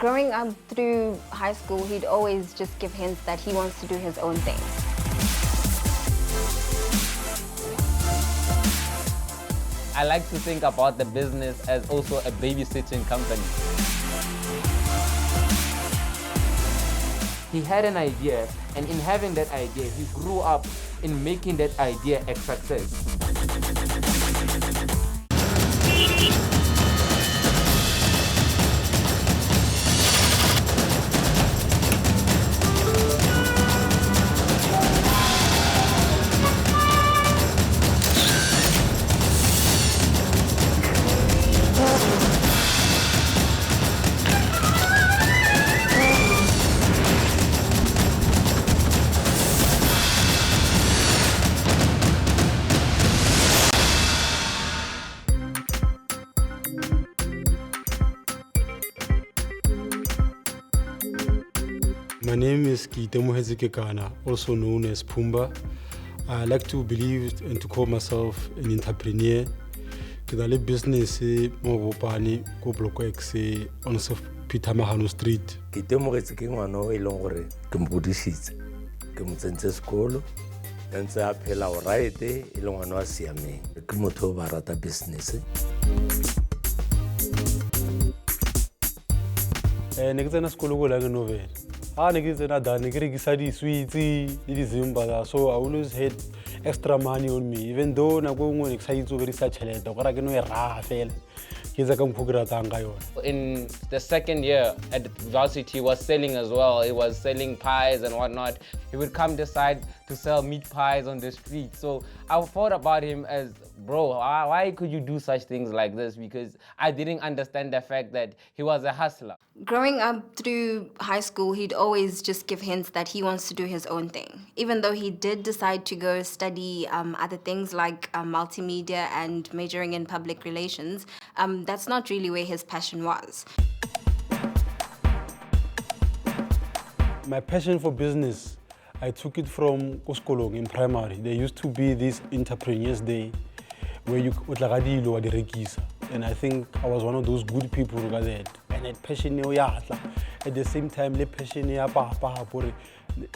Growing up through high school, he'd always just give hints that he wants to do his own thing. I like to think about the business as also a babysitting company. He had an idea, and in having that idea, he grew up in making that idea a success. My name is Keitemogetse Kekane, also known as Pumba. I like to believe and to call myself an entrepreneur. Ke na le business Mabopane ko block X on Keitemogetse Street. Keitemogetse ke ngwana o leng gore ke mo bodisitse ke mo tsentse sekolo ntse a phela o right e le ngwana wa siameng ke motho o ba rata business. Ne ke tsena sekolo go la ke novel. Ne ke tsena dane ke rekisa di sweets le di zimba, so I always had extra money on me, even though nako nngwe ne ke sa itse go dirisa tšhelete gore ke no e raha fela ke tsa ka mokgwa ke ratang ka yone. In the second year at varsity, he was selling as well. He was selling pies and whatnot. He would come decide to sell meat pies on the street. So I thought about him as, bro, why could you do such things like this? Because I didn't understand the fact that he was a hustler. Growing up through high school, he'd always just give hints that he wants to do his own thing. Even though he did decide to go study other things like multimedia and majoring in public relations, that's not really where his passion was. My passion for business, I took it from Koskolong in primary. There used to be this entrepreneurs day where you and I think I was one of those good people who got that. And that passion at the same time, the passion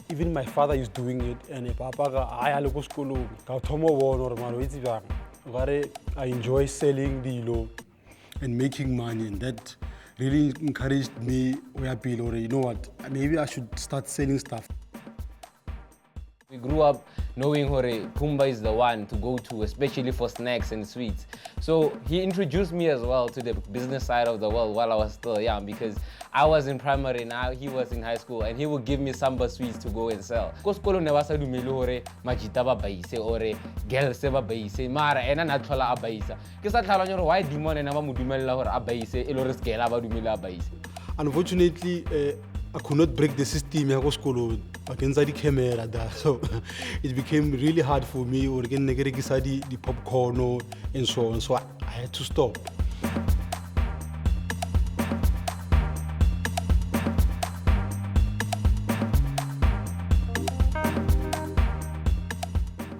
even my father is doing it, and I enjoy selling the and making money, and that really encouraged me. You know what? Maybe I should start selling stuff. We grew up knowing Hore Pumba is the one to go to, especially for snacks and sweets. So he introduced me as well to the business side of the world while I was still young, because I was in primary, now he was in high school, and he would give me samba sweets to go and sell. Koskolo ne wasa dumele hore majita ba baise ore girls ba baise mara ena na tlhola a baisa. Ke sa tlhalanya hore why demon ena ba mo dumella hore a baise e le hore skela ba dumela a baise. Unfortunately, I could not break the system against the camera there, so it became really hard for me. Or again, the popcorn and so on. So I had to stop.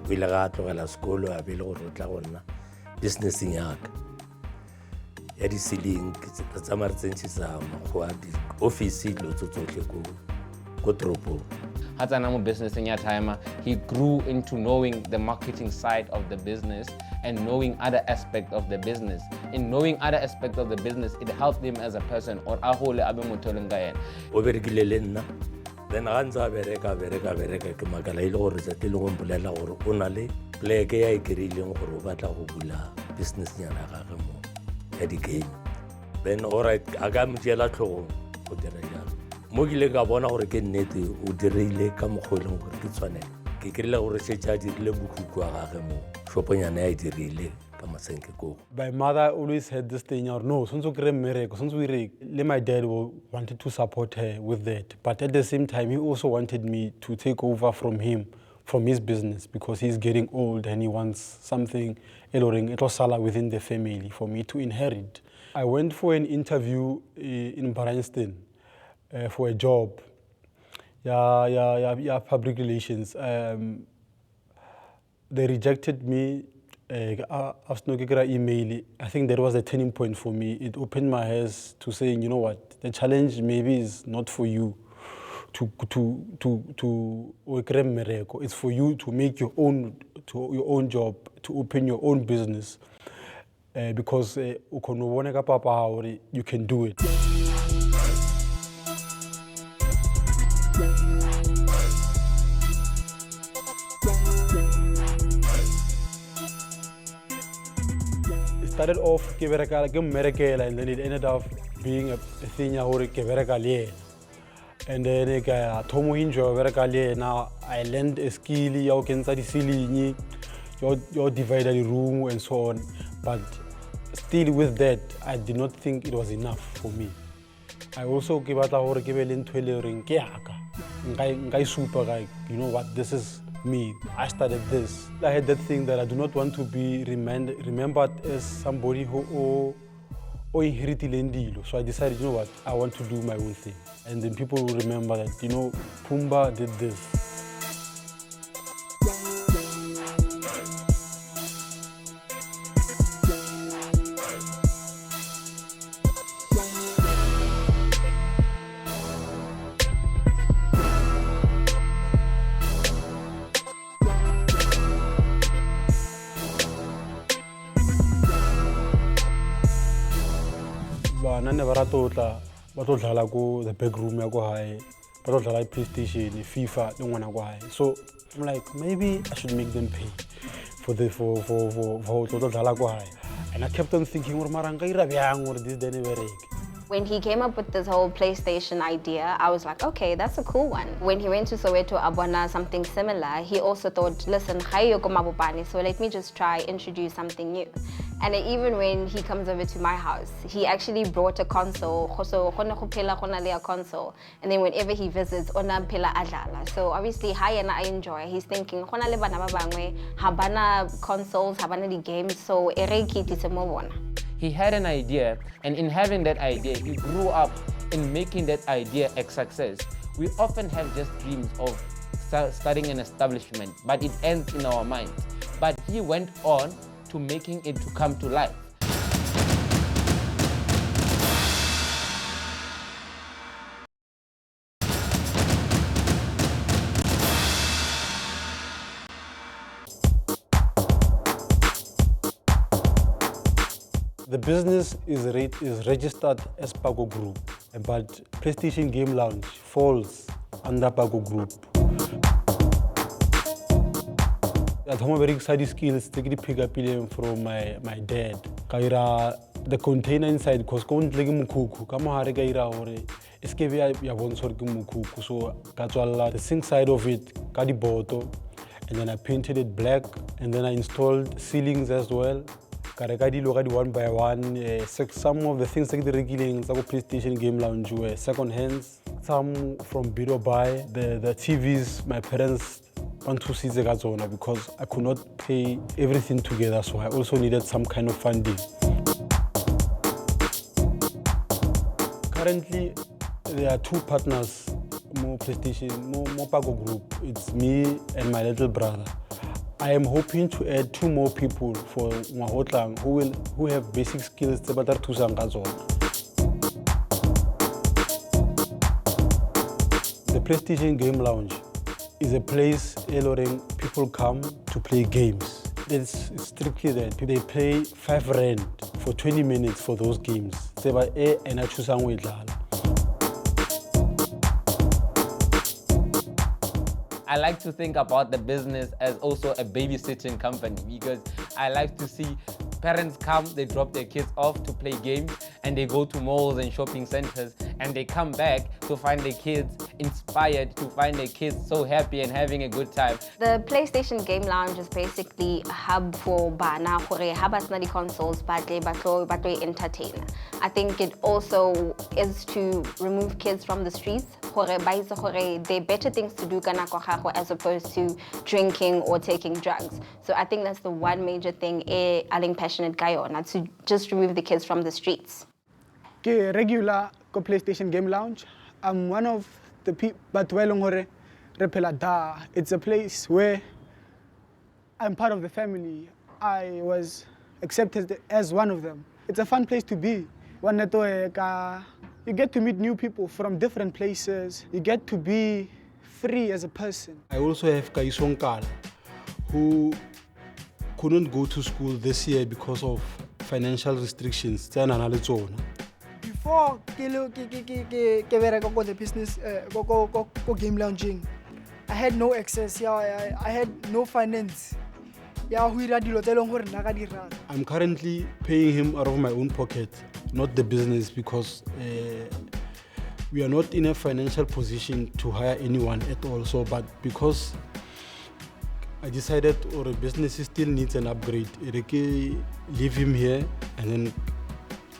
We la tlogela sekolo a bele gore o tla go nna business yaka ya di selling ke tsa martsentshisa makgwa di office lo tsotle ko tropo. Hatsana business in your time, he grew into knowing the marketing side of the business and knowing other aspects of the business. In knowing other aspects of the business, it helped him as a person. Or ahole abe motolengaya. O berekile le nna. Then ganza bereka ke makala ile gore tsa tele go mpolela gore o na le pleke ya ikirileng gore o batla go bula business nyana ga gagwe mo ya di game. Then alright, aga mjela tlhogo go dira jalo. Mo gile ka bona gore ke nnete o dirile ka mogoleng gore ke tshwanela. Ke kirile gore se tja dirile bokhuku ga gagwe mo shoponyana ya dirile ka masenke go. My mother always had this thing, or no, since my dad wanted to support her with that. But at the same time, he also wanted me to take over from his business, because he's getting old and he wants something within the family for me to inherit. I went for an interview in Bryanston for a job. Yeah, public relations. They rejected me I was not email. I think that was a turning point for me. It opened my eyes to saying, you know what, the challenge maybe is not for you to it's for you to make your own job, to open your own business, because you can do it. It started off and then it ended up being a thing and then now I learned a skill, you can study ceiling, you divide the room and so on. But still with that, I did not think it was enough for me. I also give out our tailoring, you know what, this is me. I started this. I had that thing that I do not want to be remembered as somebody who inherited Lendilo. So I decided, you know what, I want to do my own thing. And then people will remember that, you know, Pumba did this. The big room, Play-Station, FIFA, so I'm like, maybe I should make them pay for and I kept on thinking, When he came up with this whole PlayStation idea, I was like, okay, that's a cool one. When he went to Soweto Abwana, something similar, he also thought, listen, Mabopane, so let me just try introduce something new. And even when he comes over to my house, he actually brought a console, and then whenever he visits, so obviously, and I enjoy. He's thinking, habana consoles, habana the games, so He had an idea, and in having that idea, he grew up in making that idea a success. We often have just dreams of starting an establishment, but it ends in our minds. But he went on to making it to come to life. The business is registered as Pago Group, but Play-Station Game Lounge falls under Pago Group. At home, very exciting skills to pick up from my dad. Kaira the container inside, because kon legi mukuku. Kama hare kaira hore. Eskevi ya bonsor ki mukuku. So katwala the sink side of it, kadi boto, and then I painted it black, and then I installed ceilings as well. Karekadi logadi one by one. Some of the things like the regulars, like Play-Station Game Lounge were second hands. Some from Biro buy. The TVs my parents want to see because I could not pay everything together, so I also needed some kind of funding. Currently, there are two partners, more Play-Station, more Pago Group. It's me and my little brother. I am hoping to add two more people for Mahotlang who have basic skills. The Play-Station Game Lounge is a place where people come to play games. It's strictly that. They pay 5 rand for 20 minutes for those games. I like to think about the business as also a babysitting company, because I like to see parents come, they drop their kids off to play games, and they go to malls and shopping centers, and they come back to find their kids inspired, to find their kids so happy and having a good time. The PlayStation Game Lounge is basically a hub for bana hore habasna di consoles batlo entertain. I think it also is to remove kids from the streets. There are better things to do as opposed to drinking or taking drugs. So I think that's the one major thing I'm passionate guy on, to just remove the kids from the streets. Regular PlayStation Game Lounge. I'm one of the people, but it's a place where I'm part of the family. I was accepted as one of them. It's a fun place to be. You get to meet new people from different places. You get to be free as a person. I also have Kaisonkala, who couldn't go to school this year because of financial restrictions. Before the business, go game lounging, I had no access. I had no finance. I'm currently paying him out of my own pocket, not the business, because we are not in a financial position to hire anyone at all. So, but because I decided or a business still needs an upgrade, leave him here, and then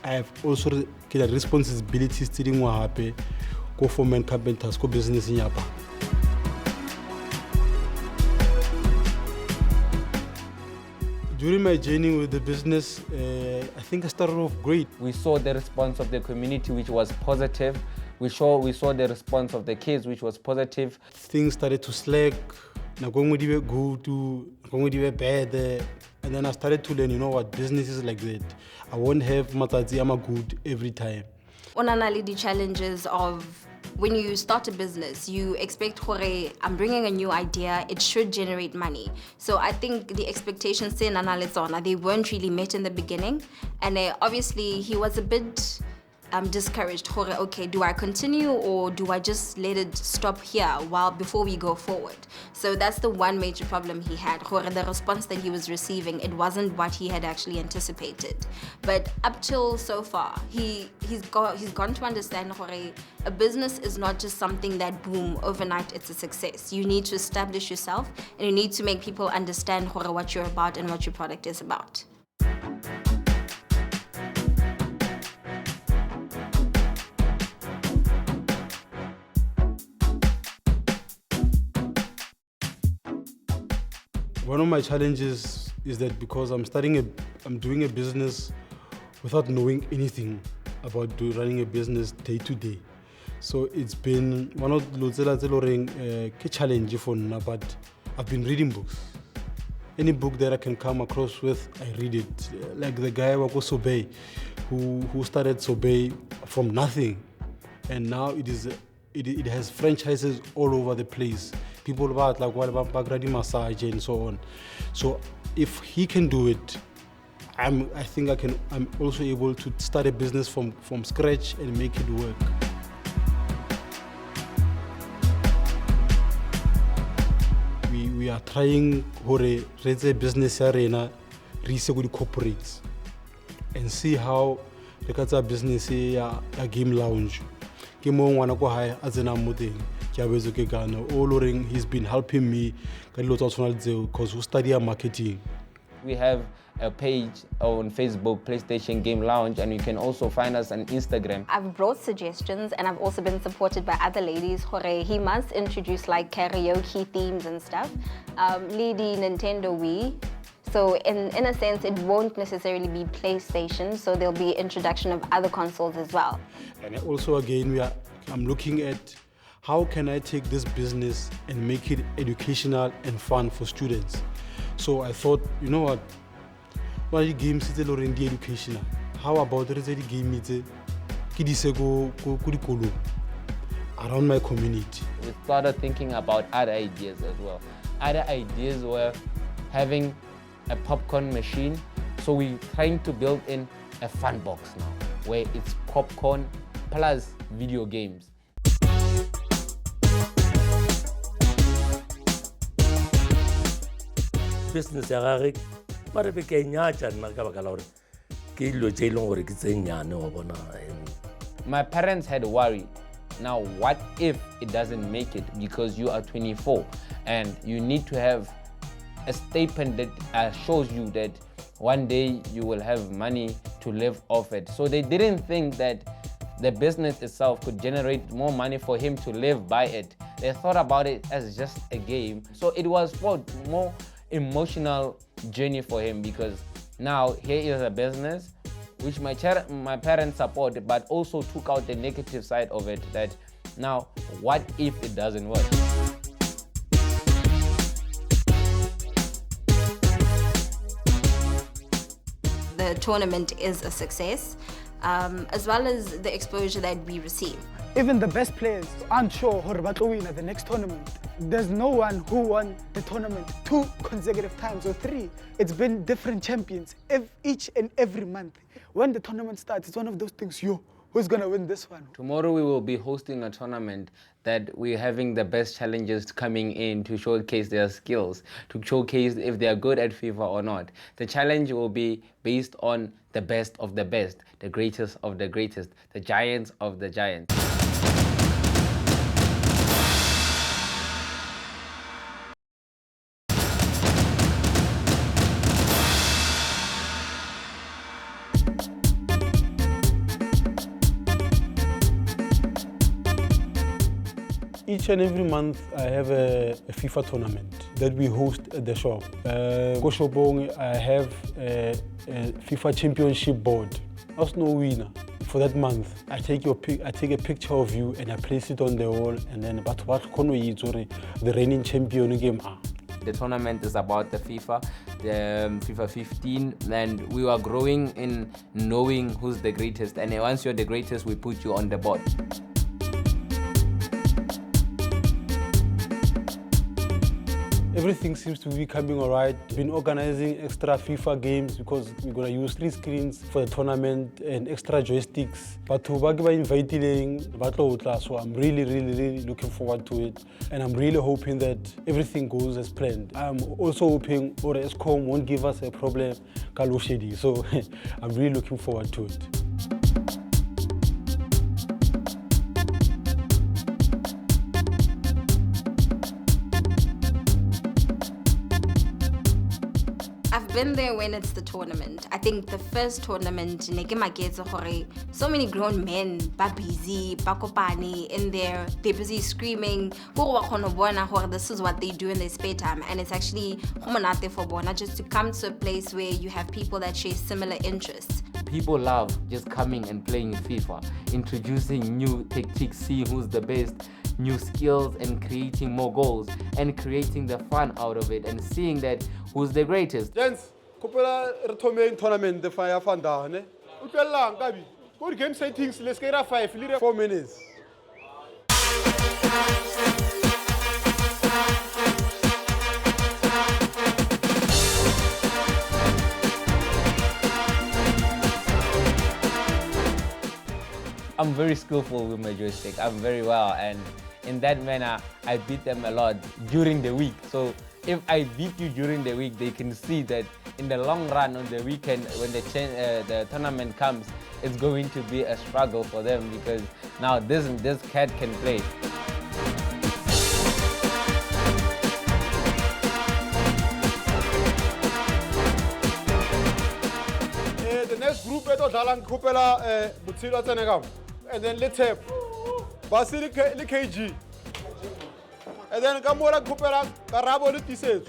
I have also the responsibilities to go for men carpenters, go business in Japan. During my journey with the business, I think I started off great. We saw the response of the community, which was positive. We saw the response of the kids, which was positive. Things started to slack. Good, bad, and then I started to learn, you know what, business is like that. I won't have matsatsi ama good every time. Onanali the challenges of when you start a business, you expect, I'm bringing a new idea, it should generate money. So I think the expectations they weren't really met in the beginning. And obviously he was a bit discouraged. Okay, do I continue or do I just let it stop here before we go forward? So that's the one major problem he had. The response that he was receiving, it wasn't what he had actually anticipated. But up till so far, he's gone to understand a business is not just something that boom overnight it's a success. You need to establish yourself and you need to make people understand what you're about and what your product is about. One of my challenges is that because I'm doing a business without knowing anything about running a business day to day. So it's been one of the challenge for me, but I've been reading books. Any book that I can come across with, I read it. Like the guy Wako Sobey, who started Sobey from nothing, and now it has franchises all over the place. People about like Bagradi massage and so on. So if he can do it, I think I'm also able to start a business from scratch and make it work. We are trying to raise a business arena, reach with corporates, and see how the business a game lounge. He's been helping me because we study marketing. We have a page on Facebook, Play-Staytion Game Lounge, and you can also find us on Instagram. I've brought suggestions and I've also been supported by other ladies. He must introduce like karaoke themes and stuff. Lady Nintendo Wii. So in a sense, it won't necessarily be PlayStation, so there'll be introduction of other consoles as well. And also again, I'm looking at how can I take this business and make it educational and fun for students. So I thought, you know what, the games is already educational. How about the game around my community? We started thinking about other ideas as well. Other ideas were having a popcorn machine. So we're trying to build in a fun box now, where it's popcorn plus video games. Business ya gage mare be ke nyatša nna ka baka la gore ke dilo tše e leng gore ke tse nnyane wa bona. My parents had worried. Now, what if it doesn't make it because you are 24 and you need to have a statement that shows you that one day you will have money to live off it. So they didn't think that the business itself could generate more money for him to live by it. They thought about it as just a game. So it was for more emotional journey for him, because now here is a business which my parents supported, but also took out the negative side of it, that now what if it doesn't work? the tournament is a success, as well as the exposure that we receive. Even the best players aren't sure who will win at the next tournament. There's no one who won the tournament 2 consecutive times or 3. It's been different champions each and every month. When the tournament starts, it's one of those things, who's gonna win this one? Tomorrow we will be hosting a tournament that we're having the best challengers coming in to showcase their skills, to showcase if they are good at FIFA or not. The challenge will be based on the best of the best, the greatest of the greatest, the giants of the giants. Each and every month I have a FIFA tournament that we host at the shop. Koshopong, I have a FIFA championship board. I was no winner. For that month, I take a picture of you and I place it on the wall, and then the reigning champion game. The tournament is about the FIFA 15, and we are growing in knowing who's the greatest. And once you're the greatest, we put you on the board. Everything seems to be coming all right. Been organizing extra FIFA games because we're gonna use 3 screens for the tournament and extra joysticks. But to inviting, so I'm really looking forward to it. And I'm really hoping that everything goes as planned. I'm also hoping ESCOM won't give us a problem, so I'm really looking forward to it. I've been there when it's the tournament. I think the first tournament, so many grown men, busy, Mabopane in there, they're busy screaming, this is what they do in their spare time. And it's actually just to come to a place where you have people that share similar interests. People love just coming and playing FIFA, introducing new tactics, seeing who's the best, new skills, and creating more goals, and creating the fun out of it, and seeing that who's the greatest. Gents, kupela retomain tournament the fire fanda ne. Upelang kabi. Good game settings. Let's get 4 minutes. I'm very skillful with my joystick. I'm very well, and in that manner, I beat them a lot during the week. So if I beat you during the week, they can see that in the long run on the weekend, when the tournament comes, it's going to be a struggle for them, because now this cat can play. The next group is Kupela Butsila Tenegam. And then let's have Basili KG. And then Kamora Kupela Karabo Litises.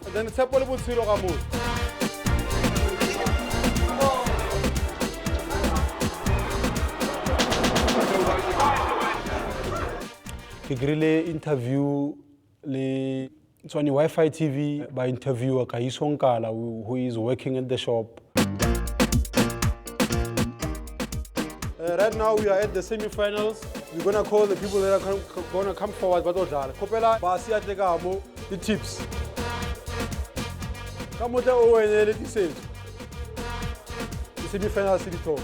And then it's a possible zero Ramu. Kigrele interview le Sony Wi-Fi TV by interviewer Kaisonkala, who is working at the shop. Right now we are at the semi-finals. We're gonna call the people that are gonna come forward. But Kopela Basi Ategamo, the tips. Come with the ONL, let me say. The semi-final city talk.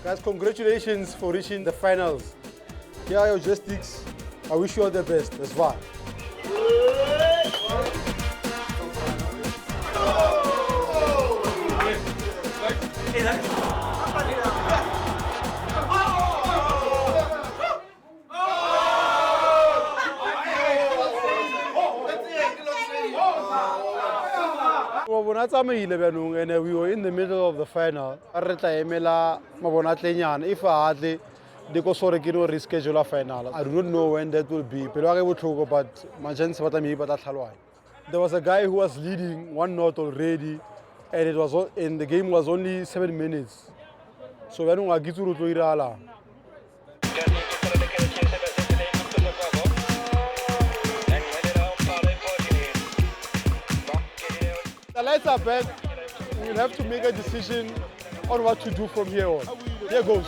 Guys, congratulations for reaching the finals. Here are your joysticks. I wish you all the best. That's fine. Mabona tsamaile byanong, and we were in the middle of the final. Re tla emela Mabona tlenyana. If a atle they go sorry ke no reschedule a final. I do not know when that will be. Pero ga botlhoko, but machance ba tla tlhalwa. There was a guy who was leading 1-0 already, and the game was only 7 minutes. So byanong a gitsu ro tlo irala. The lights are back. We will have to make a decision on what to do from here on. Here goes.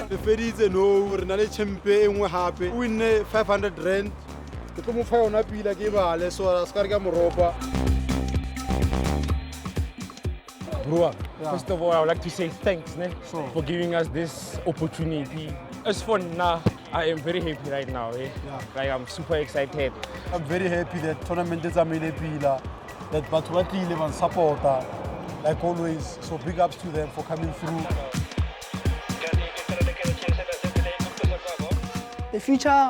The feditse no, re na le champion e nngwe hape. O winne 500 rand. Ke tlo mo fa yona pila ke bale so a ska re ka moropa. Bro, first of all, I would like to say thanks for giving us this opportunity. As for now, I am very happy right now. Like, I'm super excited. I'm very happy that tournament is amele pila, that batho ba tlile ban supporta like always. So big ups to them for coming through. The future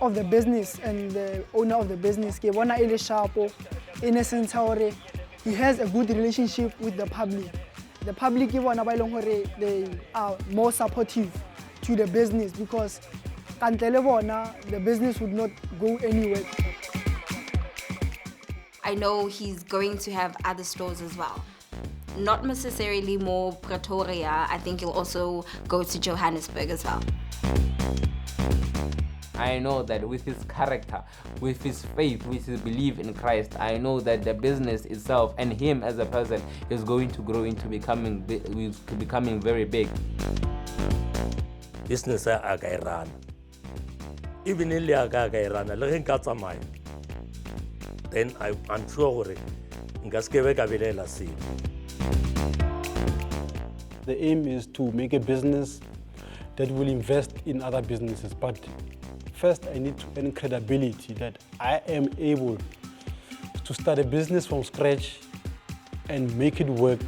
of the business and the owner of the business, ke bona ile sharpo, in a sense hore he has a good relationship with the public. The public ke bona ba ileng hore they are more supportive to the business because kantle le bona the business would not go anywhere. I know he's going to have other stores as well. Not necessarily more Pretoria. I think he'll also go to Johannesburg as well. I know that with his character, with his faith, with his belief in Christ, I know that the business itself and him as a person is going to grow into becoming very big. Business a ka run. Even in le ka run, le ge nka tsamaya. Then I'm sure gore nka skebe ka belela se. The aim is to make a business that will invest in other businesses, but first I need to earn credibility that I am able to start a business from scratch and make it work